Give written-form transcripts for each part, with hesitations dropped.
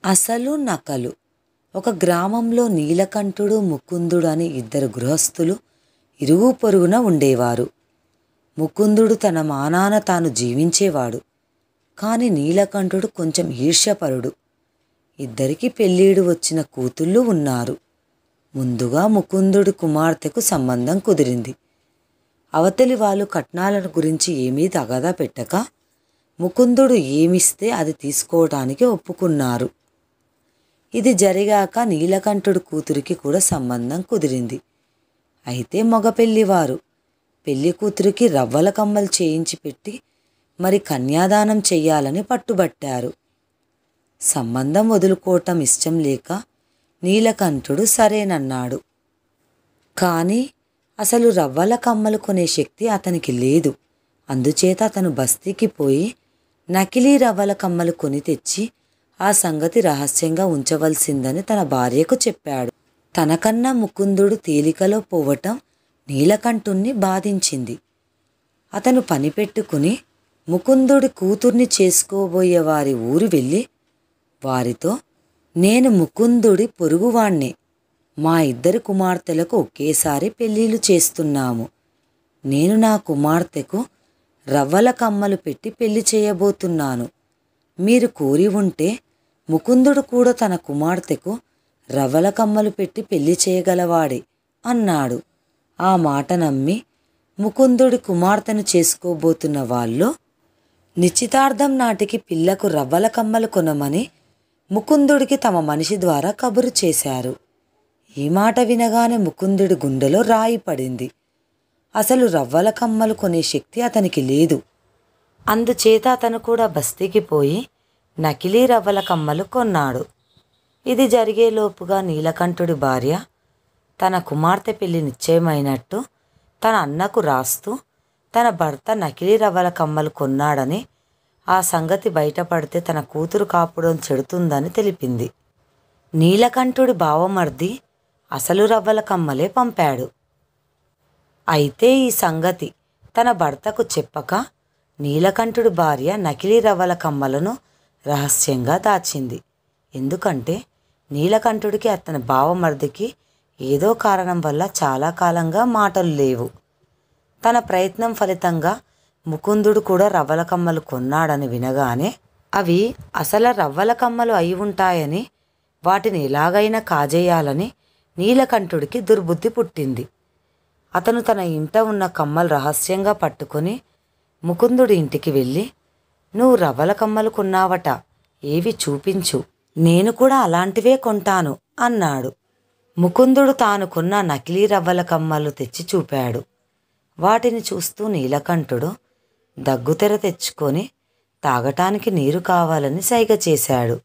అసలు నకలు. ఒక గ్రామంలో నీలకంఠుడు, ముకుందుడు అని ఇద్దరు గృహస్థులు ఇరుగు పొరుగున ఉండేవారు. ముకుందుడు తన మానాన తాను జీవించేవాడు. కాని నీలకంఠుడు కొంచెం ఈర్ష్యపరుడు. ఇద్దరికి పెళ్ళీడు వచ్చిన కూతుళ్ళు ఉన్నారు. ముందుగా ముకుందుడి కుమార్తెకు సంబంధం కుదిరింది. అవతలి వాళ్ళు కట్నాల గురించి ఏమీ తగాదా పెట్టక ముకుందుడు ఏమిస్తే అది తీసుకోవటానికి ఒప్పుకున్నారు. ఇది జరిగాక నీలకంఠుడి కూతురికి కూడా సంబంధం కుదిరింది. అయితే మగ పెళ్లివారు పెళ్లి కూతురికి రవ్వల కమ్మలు చేయించి పెట్టి మరి కన్యాదానం చెయ్యాలని పట్టుబట్టారు. సంబంధం వదులుకోవటం ఇష్టం లేక నీలకంఠుడు సరేనన్నాడు. కానీ అసలు రవ్వల కమ్మలు కొనే శక్తి అతనికి లేదు. అందుచేత అతను బస్తీకి పోయి నకిలీ రవ్వల కమ్మలు కొని తెచ్చి ఆ సంగతి రహస్యంగా ఉంచవలసిందని తన భార్యకు చెప్పాడు. తనకన్నా ముకుందుడు తేలికలో పోవటం నీలకంఠుణ్ణి బాధించింది. అతను పనిపెట్టుకుని ముకుందుడి కూతుర్ని చేసుకోబోయే వారి ఊరు వెళ్ళి వారితో, నేను ముకుందుడి పొరుగువాణ్ణి. మా ఇద్దరి కుమార్తెలకు ఒకేసారి పెళ్ళిళ్ళు చేస్తున్నాము. నేను నా కుమార్తెకు రవ్వల కమ్మలు పెట్టి పెళ్లి చేయబోతున్నాను. మీరు కోరి ఉంటే ముకుందుడు కూడా తన కుమార్తెకు రవ్వల కమ్మలు పెట్టి పెళ్లి చేయగలవాడే అన్నాడు. ఆ మాట నమ్మి ముకుందుడి కుమార్తెను చేసుకోబోతున్న వాళ్ళు నిశ్చితార్థం నాటికి పిల్లకు రవ్వల కమ్మలు కొనమని ముకుందుడికి తమ మనిషి ద్వారా కబురు చేశారు. ఈ మాట వినగానే ముకుందుడి గుండెలో రాయి పడింది. అసలు రవ్వల కమ్మలు కొనే శక్తి అతనికి లేదు. అందుచేత అతను కూడా బస్తీకి పోయి నకిలీ రవ్వల కమ్మలు కొన్నాడు. ఇది జరిగేలోపుగా నీలకంఠుడి భార్య తన కుమార్తె పెళ్లి నిశ్చయమైనట్టు తన అన్నకు రాస్తూ తన భర్త నకిలీ రవ్వల కమ్మలు కొన్నాడని, ఆ సంగతి బయటపడితే తన కూతురు కాపురం చెడుతుందని తెలిపింది. నీలకంఠుడి బావమర్ది అసలు రవ్వల కమ్మలే పంపాడు. అయితే ఈ సంగతి తన భర్తకు చెప్పక నీలకంఠుడి భార్య నకిలీ రవ్వల కమ్మలను రహస్యంగా దాచింది. ఎందుకంటే నీలకంఠుడికి అతని బావమర్దికి ఏదో కారణం వల్ల చాలా కాలంగా మాటలు లేవు. తన ప్రయత్నం ఫలితంగా ముకుందుడు కూడా రవ్వల కమ్మలు కొన్నాడని వినగానే అవి అసలు రవ్వల కమ్మలు అయి ఉంటాయని, వాటిని ఎలాగైనా కాజేయాలని నీలకంఠుడికి దుర్బుద్ధి పుట్టింది. అతను తన ఇంట ఉన్న కమ్మలు రహస్యంగా పట్టుకొని ముకుందుడి ఇంటికి వెళ్ళి, నువ్వు రవ్వల కమ్మలు కొన్నావట, ఏవి చూపించు, నేను కూడా అలాంటివే కొంటాను అన్నాడు. ముకుందుడు తాను కొన్న నకిలీ రవ్వల కమ్మలు తెచ్చి చూపాడు. వాటిని చూస్తూ నీలకంఠుడు దగ్గుతెర తెచ్చుకొని తాగటానికి నీరు కావాలని సైగ చేశాడు.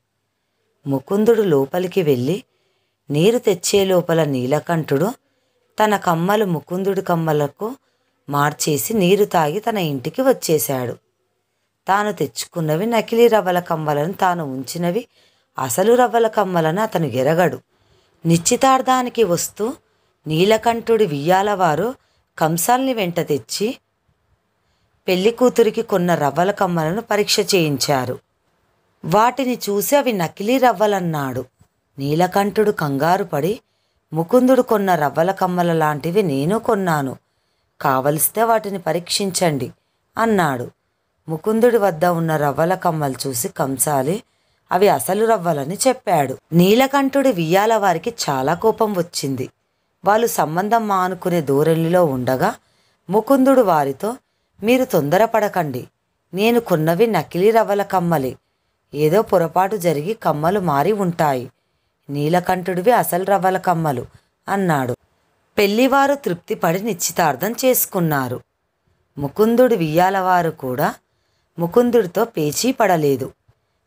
ముకుందుడు లోపలికి వెళ్ళి నీరు తెచ్చే లోపల నీలకంఠుడు తన కమ్మలు ముకుందుడి కమ్మలకు మార్చేసి నీరు తాగి తన ఇంటికి వచ్చేశాడు. తాను తెచ్చుకున్నవి నకిలీ రవ్వల కమ్మలను, తాను ఉంచినవి అసలు రవ్వల కమ్మలను అతను ఎరగడు. నిశ్చితార్థానికి వస్తూ నీలకంఠుడి వియ్యాలవారు కంసాల్ని వెంట తెచ్చి పెళ్లి కూతురికి కొన్న రవ్వల కమ్మలను పరీక్ష చేయించారు. వాటిని చూసి అవి నకిలీ రవ్వలన్నాడు. నీలకంఠుడు కంగారు పడి, ముకుందుడు కొన్న రవ్వల కమ్మల లాంటివి నేను కొన్నాను, కావలిస్తే వాటిని పరీక్షించండి అన్నాడు. ముకుందుడి వద్ద ఉన్న రవ్వల కమ్మలు చూసి కంసాలి అవి అసలు రవ్వలని చెప్పాడు. నీలకంఠుడి వియ్యాల వారికి చాలా కోపం వచ్చింది. వాళ్ళు సంబంధం మానుకునే ధోరణిలో ఉండగా ముకుందుడు వారితో, మీరు తొందరపడకండి, నేను కొన్నవి నకిలీ రవ్వల కమ్మలే, ఏదో పొరపాటు జరిగి కమ్మలు మారి ఉంటాయి, నీలకంఠుడివి అసలు రవ్వల కమ్మలు అన్నాడు. పెళ్లివారు తృప్తిపడి నిశ్చితార్థం చేసుకున్నారు. ముకుందుడి వియ్యాలవారు కూడా ముకుందుడితో పేచీ పడలేదు.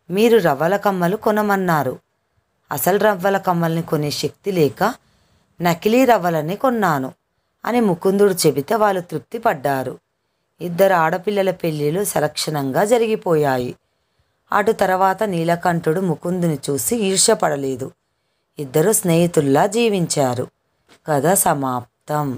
మీరు రవ్వల కమ్మలు కొనమన్నారు, అసలు రవ్వల కమ్మల్ని కొనే శక్తి లేక నకిలీ రవ్వలని కొన్నాను అని ముకుందుడు చెబితే వాళ్ళు తృప్తి పడ్డారు. ఇద్దరు ఆడపిల్లల పెళ్ళిళ్ళు సలక్షణంగా జరిగిపోయాయి. అటు తర్వాత నీలకంఠుడు ముకుందుని చూసి ఈర్ష్యపడలేదు. ఇద్దరు స్నేహితుల్లా జీవించారు. కథ సమాప్తం.